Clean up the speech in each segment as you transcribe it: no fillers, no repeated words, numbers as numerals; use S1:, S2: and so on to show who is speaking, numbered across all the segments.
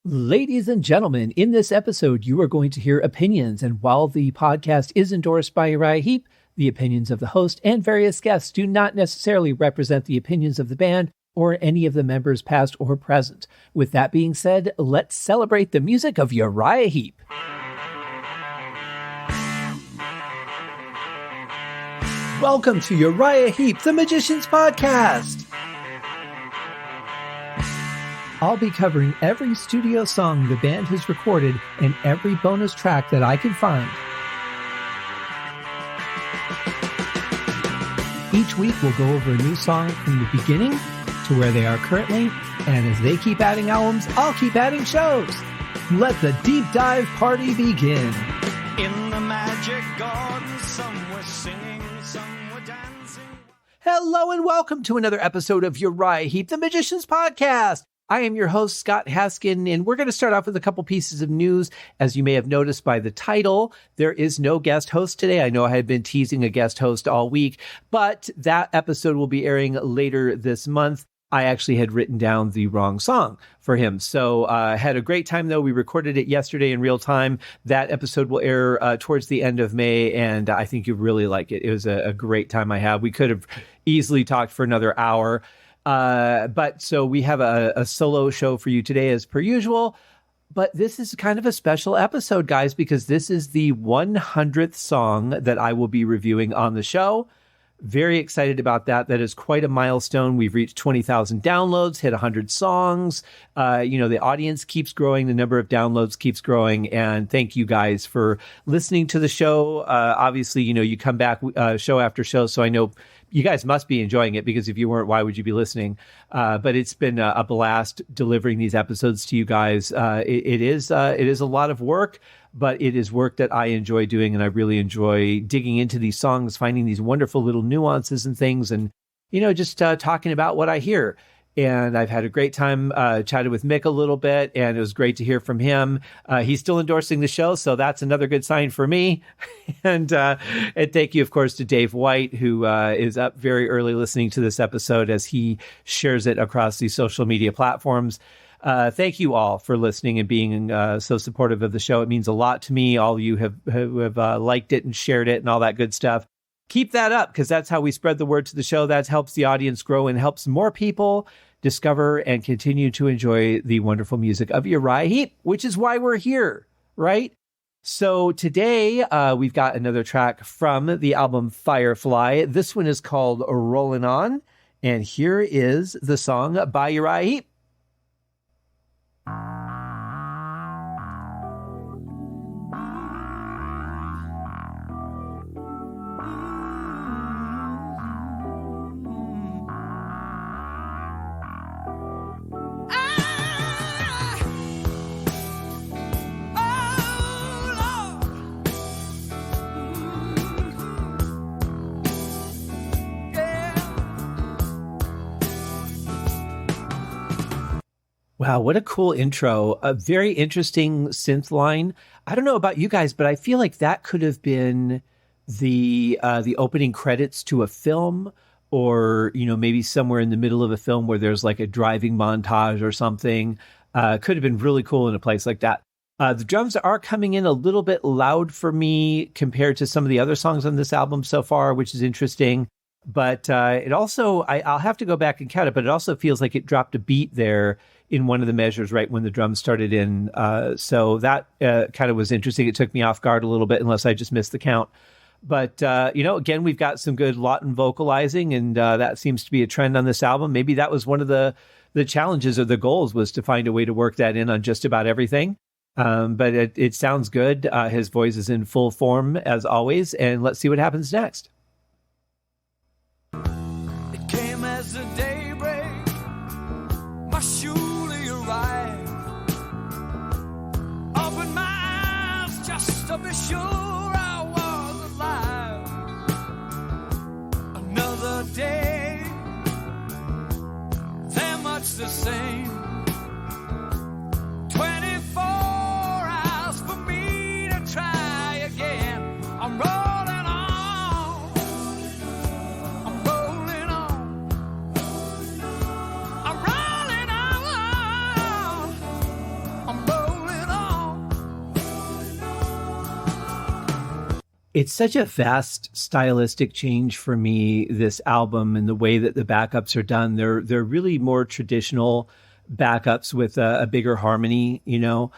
S1: Ladies and gentlemen, in this episode, you are going to hear opinions. And while the podcast is endorsed by Uriah Heep, the opinions of the host and various guests do not necessarily represent the opinions of the band or any of the members past or present. With that being said, let's celebrate the music of Uriah Heep. Welcome to Uriah Heep, the Magician's Podcast. I'll be covering every studio song the band has recorded and every bonus track that I can find. Each week we'll go over a new song from the beginning to where they are currently, and as they keep adding albums, I'll keep adding shows. Let the deep dive party begin.
S2: In the magic garden, some were singing, some were dancing.
S1: Hello and welcome to another episode of Uriah Heep, the Magician's Podcast. I am your host, Scott Haskin, and we're going to start off with a couple pieces of news. As you may have noticed by the title, there is no guest host today. I know I had been teasing a guest host all week, but that episode will be airing later this month. I actually had written down the wrong song for him. So I had a great time, though. We recorded it yesterday in real time. That episode will air towards the end of May, and I think you'll really like it. It was a great time I had. We could have easily talked for another hour. But so we have a solo show for you today as per usual, but this is kind of a special episode, guys, because this is the 100th song that I will be reviewing on the show. Very excited about that. That is quite a milestone. We've reached 20,000 downloads, hit 100 songs. The audience keeps growing. The number of downloads keeps growing. And thank you guys for listening to the show. Obviously, you come back show after show. So I know you guys must be enjoying it, because if you weren't, why would you be listening? But it's been a blast delivering these episodes to you guys. It is a lot of work, but it is work that I enjoy doing, and I really enjoy digging into these songs, finding these wonderful little nuances and things, and just talking about what I hear. And I've had a great time, chatted with Mick a little bit, and it was great to hear from him. He's still endorsing the show, so that's another good sign for me. and thank you, of course, to Dave White, who is up very early listening to this episode as he shares it across the social media platforms. Thank you all for listening and being so supportive of the show. It means a lot to me. All of you who have liked it and shared it and all that good stuff. Keep that up, because that's how we spread the word to the show. That helps the audience grow and helps more people discover and continue to enjoy the wonderful music of Uriah Heep, which is why we're here, right? So today we've got another track from the album Firefly. This one is called Rollin On, and here is the song by Uriah Heep. Wow, what a cool intro. A very interesting synth line. I don't know about you guys, but I feel like that could have been the opening credits to a film, or, maybe somewhere in the middle of a film where there's like a driving montage or something. Could have been really cool in a place like that. The drums are coming in a little bit loud for me compared to some of the other songs on this album so far, which is interesting. But it also, I'll have to go back and count it, but it also feels like it dropped a beat there in one of the measures right when the drums started in. So that kind of was interesting. It took me off guard a little bit, unless I just missed the count. But, again, we've got some good Lawton vocalizing, and that seems to be a trend on this album. Maybe that was one of the challenges or the goals, was to find a way to work that in on just about everything. But it sounds good. His voice is in full form, as always. And let's see what happens next.
S2: It came as a daybreak, my surely arrived. Opened my eyes just to be sure I was alive. Another day, very much the same. 24 hours for me to try again. I'm rolling on.
S1: It's such a vast stylistic change for me, this album, and the way that the backups are done. They're really more traditional backups with a bigger harmony, not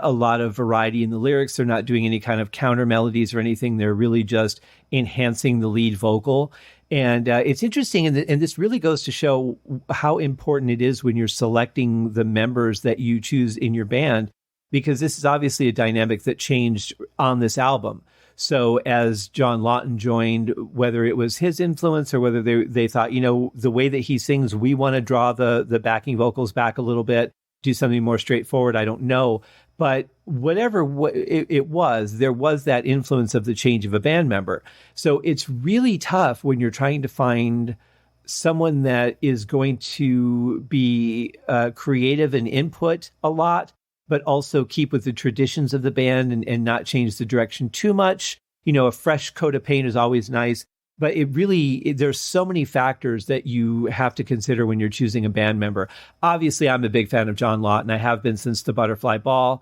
S1: a lot of variety in the lyrics. They're not doing any kind of counter melodies or anything. They're really just enhancing the lead vocal. And it's interesting, and this really goes to show how important it is when you're selecting the members that you choose in your band, because this is obviously a dynamic that changed on this album. So as John Lawton joined, whether it was his influence or whether they thought, the way that he sings, we want to draw the backing vocals back a little bit, do something more straightforward, I don't know. But whatever it was, there was that influence of the change of a band member. So it's really tough when you're trying to find someone that is going to be creative and input a lot, but also keep with the traditions of the band and not change the direction too much. A fresh coat of paint is always nice, but there's so many factors that you have to consider when you're choosing a band member. Obviously, I'm a big fan of John Lawton. I have been since the Butterfly Ball,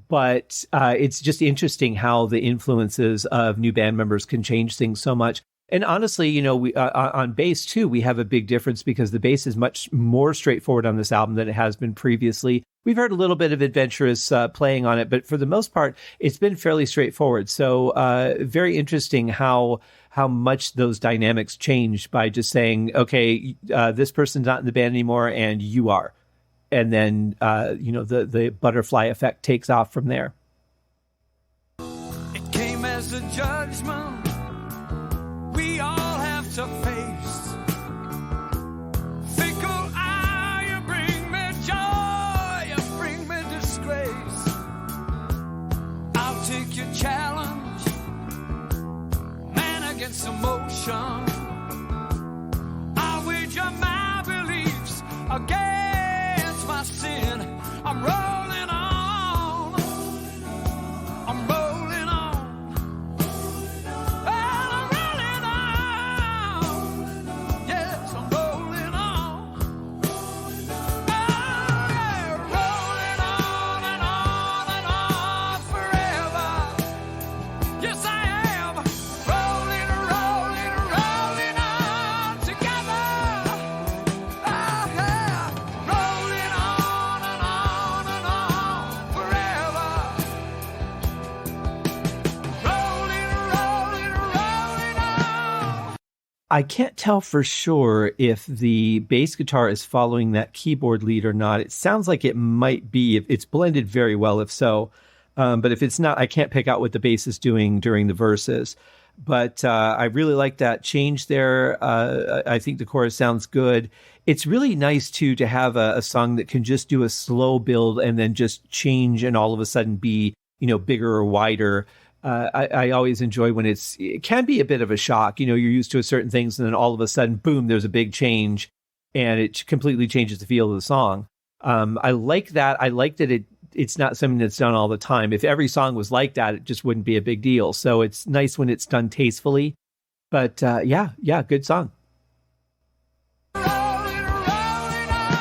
S1: but it's just interesting how the influences of new band members can change things so much. And honestly, we on bass too, we have a big difference because the bass is much more straightforward on this album than it has been previously. We've heard a little bit of adventurous playing on it, but for the most part, it's been fairly straightforward. So very interesting how much those dynamics changed by just saying, okay, this person's not in the band anymore and you are. And then, the butterfly effect takes off from there.
S2: It came as a judgment we all have to face. Fickle, you bring me joy, you bring me disgrace. I'll take your challenge, man against emotion. I'll wager my beliefs against my sin. I'm rolling on. I'm rolling on. And I'm rolling on. Yes, I'm rolling on. Oh, yeah, rolling on and on forever. Yes, I am. Rolling, rolling, rolling on together. Oh, yeah. Rolling on and on forever. Rolling, rolling, rolling on.
S1: I can't tell for sure if the bass guitar is following that keyboard lead or not. It sounds like it might be. It's blended very well, if so. But if it's not, I can't pick out what the bass is doing during the verses. But I really like that change there. I think the chorus sounds good. It's really nice, too, to have a song that can just do a slow build and then just change and all of a sudden be, bigger or wider. I always enjoy when it can be a bit of a shock. You're used to certain things and then all of a sudden, boom, there's a big change and it completely changes the feel of the song. I like that. I like that it's not something that's done all the time. If every song was like that, it just wouldn't be a big deal. So it's nice when it's done tastefully. But yeah, good song.
S2: Rolling, rolling on.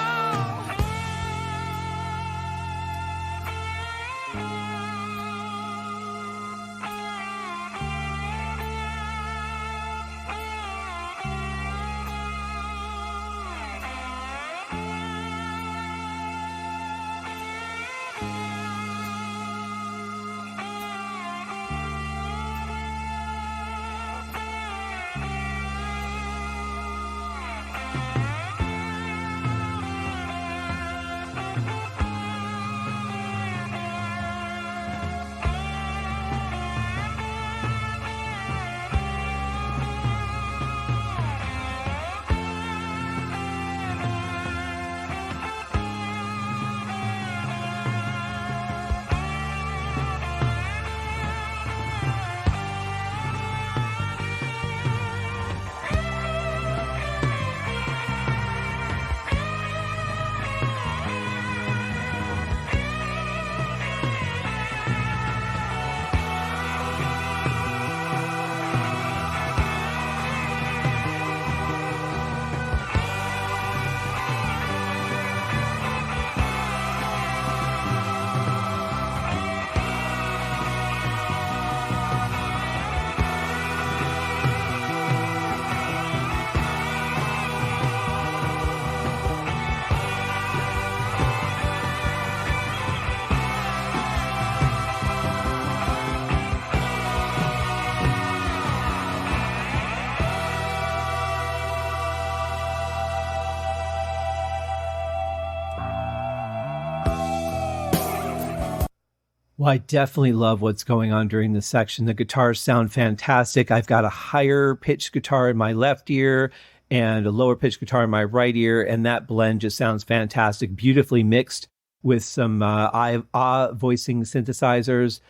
S1: Well, I definitely love what's going on during this section. The guitars sound fantastic. I've got a higher pitched guitar in my left ear and a lower pitched guitar in my right ear, and that blend just sounds fantastic, beautifully mixed with some voicing synthesizers.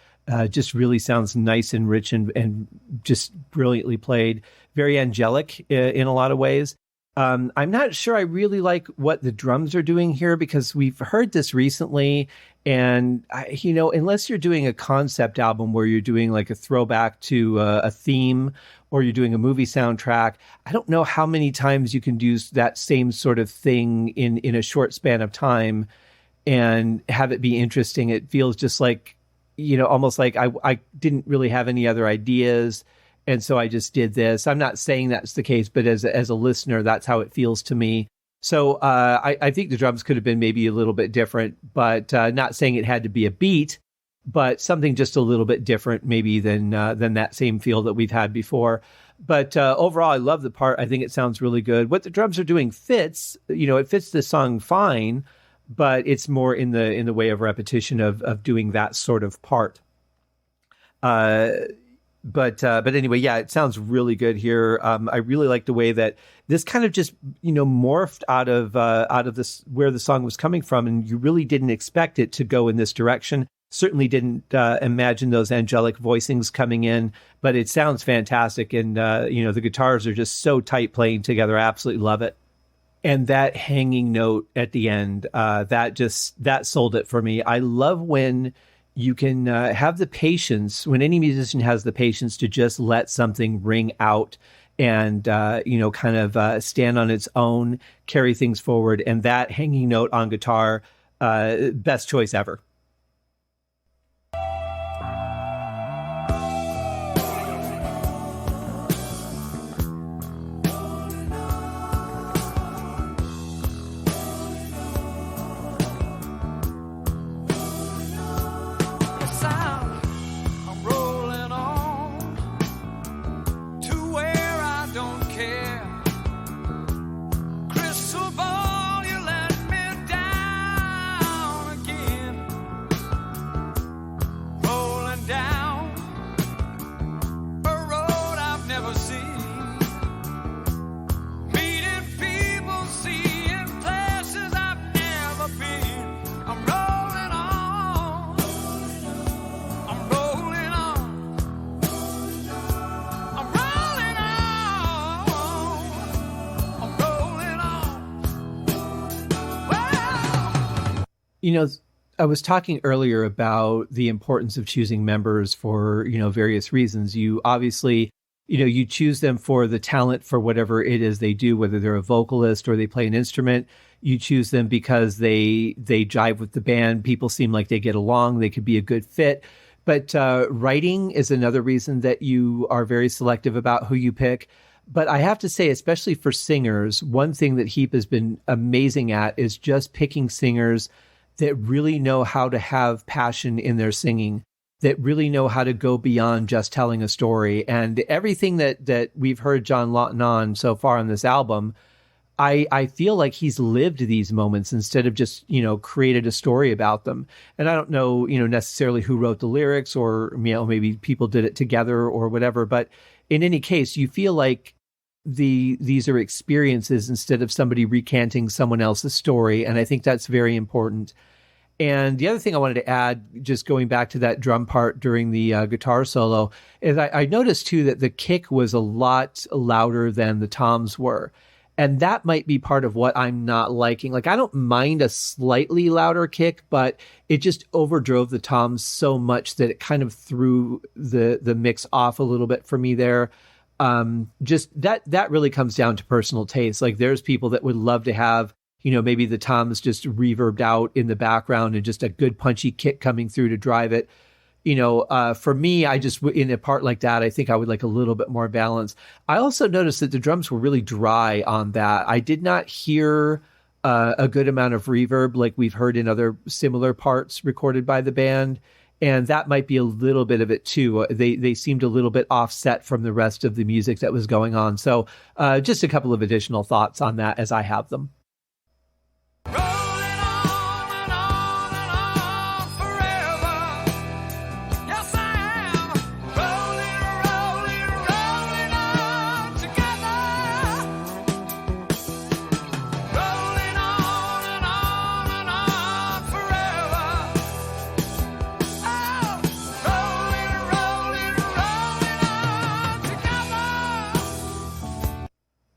S1: Just really sounds nice and rich and just brilliantly played. Very angelic in a lot of ways. I'm not sure I really like what the drums are doing here, because we've heard this recently. And, unless you're doing a concept album where you're doing like a throwback to a theme, or you're doing a movie soundtrack, I don't know how many times you can do that same sort of thing in a short span of time and have it be interesting. It feels just like, almost like I didn't really have any other ideas, and so I just did this. I'm not saying that's the case, but as a listener, that's how it feels to me. So I think the drums could have been maybe a little bit different, but not saying it had to be a beat, but something just a little bit different maybe than that same feel that we've had before. But overall, I love the part. I think it sounds really good. What the drums are doing fits, it fits the song fine, but it's more in the way of repetition of doing that sort of part. But anyway, yeah, it sounds really good here. I really like the way that this kind of just, morphed out of this, where the song was coming from. And you really didn't expect it to go in this direction. Certainly didn't imagine those angelic voicings coming in, but it sounds fantastic. And, the guitars are just so tight playing together. I absolutely love it. And that hanging note at the end, that sold it for me. I love when you can have the patience, when any musician has the patience to just let something ring out and, stand on its own, carry things forward. And that hanging note on guitar, best choice ever. I was talking earlier about the importance of choosing members for, various reasons. You obviously, you choose them for the talent for whatever it is they do, whether they're a vocalist or they play an instrument. You choose them because they jive with the band. People seem like they get along. They could be a good fit. But writing is another reason that you are very selective about who you pick. But I have to say, especially for singers, one thing that Heep has been amazing at is just picking singers that really know how to have passion in their singing, that really know how to go beyond just telling a story. And everything that we've heard John Lawton on so far on this album, I feel like he's lived these moments instead of just, created a story about them. And I don't know, necessarily who wrote the lyrics, or, maybe people did it together or whatever. But in any case, you feel like these are experiences instead of somebody recanting someone else's story. And I think that's very important. And the other thing I wanted to add, just going back to that drum part during the guitar solo, is I noticed too that the kick was a lot louder than the toms were. And that might be part of what I'm not liking. Like, I don't mind a slightly louder kick, but it just overdrove the toms so much that it kind of threw the mix off a little bit for me there. Just that really comes down to personal taste. Like, there's people that would love to have, maybe the toms just reverbed out in the background and just a good punchy kick coming through to drive it. For me, I just, in a part like that, I think I would like a little bit more balance. I also noticed that the drums were really dry on that. I did not hear a good amount of reverb like we've heard in other similar parts recorded by the band. And that might be a little bit of it too. They seemed a little bit offset from the rest of the music that was going on. So just a couple of additional thoughts on that as I have them.
S2: Rolling on and on and on forever.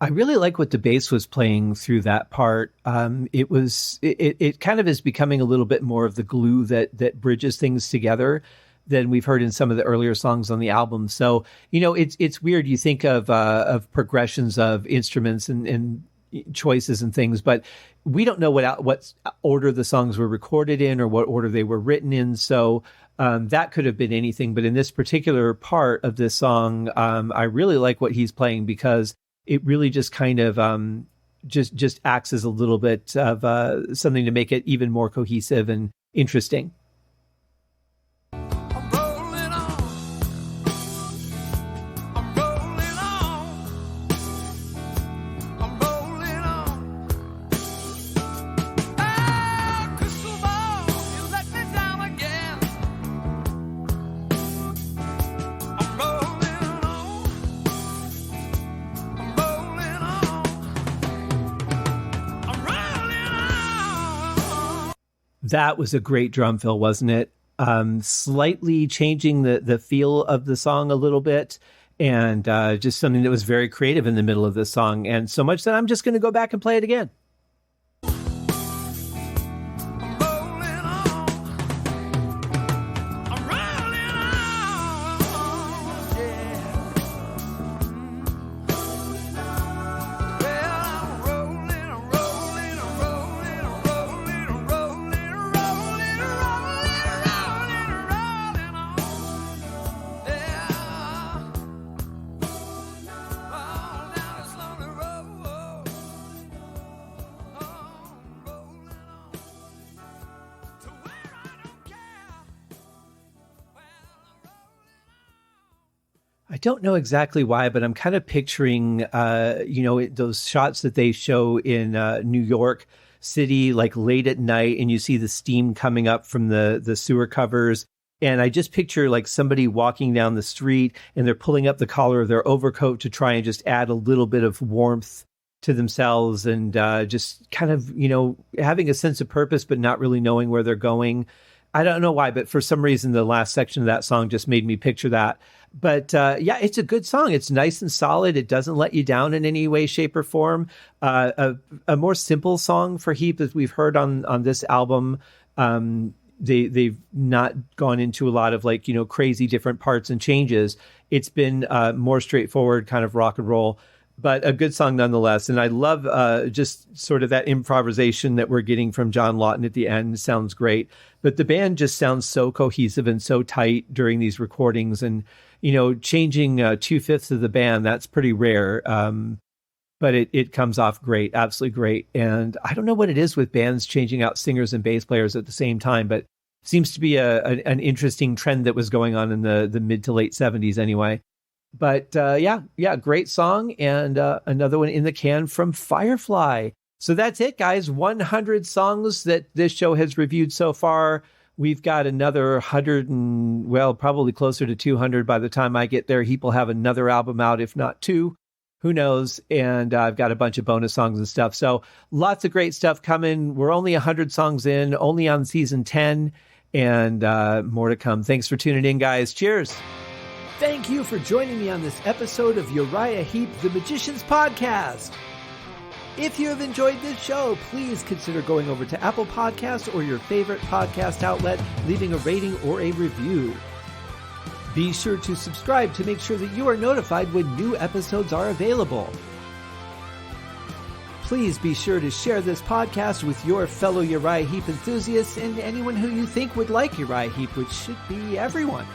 S1: I really like what the bass was playing through that part. It kind of is becoming a little bit more of the glue that bridges things together than we've heard in some of the earlier songs on the album. So, it's weird. You think of progressions of instruments and choices and things, but we don't know what order the songs were recorded in or what order they were written in. So that could have been anything. But in this particular part of this song, I really like what he's playing because it really just kind of just acts as a little bit of something to make it even more cohesive and interesting. That was a great drum fill, wasn't it? Slightly changing the feel of the song a little bit, and just something that was very creative in the middle of this song. And so much that I'm just going to go back and play it again. I don't know exactly why, but I'm kind of picturing, those shots that they show in New York City, like late at night, and you see the steam coming up from the sewer covers. And I just picture like somebody walking down the street and they're pulling up the collar of their overcoat to try and just add a little bit of warmth to themselves and just kind of, having a sense of purpose, but not really knowing where they're going. I don't know why, but for some reason, the last section of that song just made me picture that. But it's a good song. It's nice and solid. It doesn't let you down in any way, shape, or form. A more simple song for Heep that we've heard on this album. They've not gone into a lot of crazy different parts and changes. It's been more straightforward kind of rock and roll, but a good song nonetheless. And I love just sort of that improvisation that we're getting from John Lawton at the end. It sounds great. But the band just sounds so cohesive and so tight during these recordings. And, changing 2/5 of the band, that's pretty rare. But it comes off great, absolutely great. And I don't know what it is with bands changing out singers and bass players at the same time, but it seems to be an interesting trend that was going on in the mid to late 70s anyway. But great song, and another one in the can from Firefly. So that's it, guys. 100 songs that this show has reviewed so far. We've got another 100 and, probably closer to 200 by the time I get there. Heep will have another album out, if not two. Who knows? And I've got a bunch of bonus songs and stuff. So lots of great stuff coming. We're only 100 songs in, only on season 10, and more to come. Thanks for tuning in, guys. Cheers. Thank you for joining me on this episode of Uriah Heep, the Magicians Podcast. If you have enjoyed this show, please consider going over to Apple Podcasts or your favorite podcast outlet, leaving a rating or a review. Be sure to subscribe to make sure that you are notified when new episodes are available. Please be sure to share this podcast with your fellow Uriah Heep enthusiasts and anyone who you think would like Uriah Heep, which should be everyone.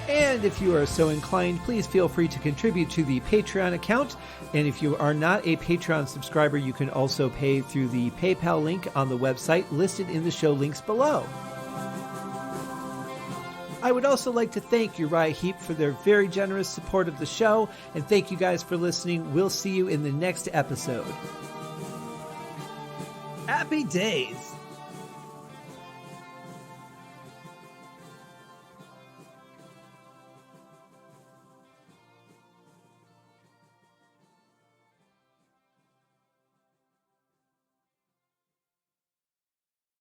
S1: And if you are so inclined, please feel free to contribute to the Patreon account. And if you are not a Patreon subscriber, you can also pay through the PayPal link on the website listed in the show links below. I would also like to thank Uriah Heep for their very generous support of the show. And thank you guys for listening. We'll see you in the next episode. Happy days!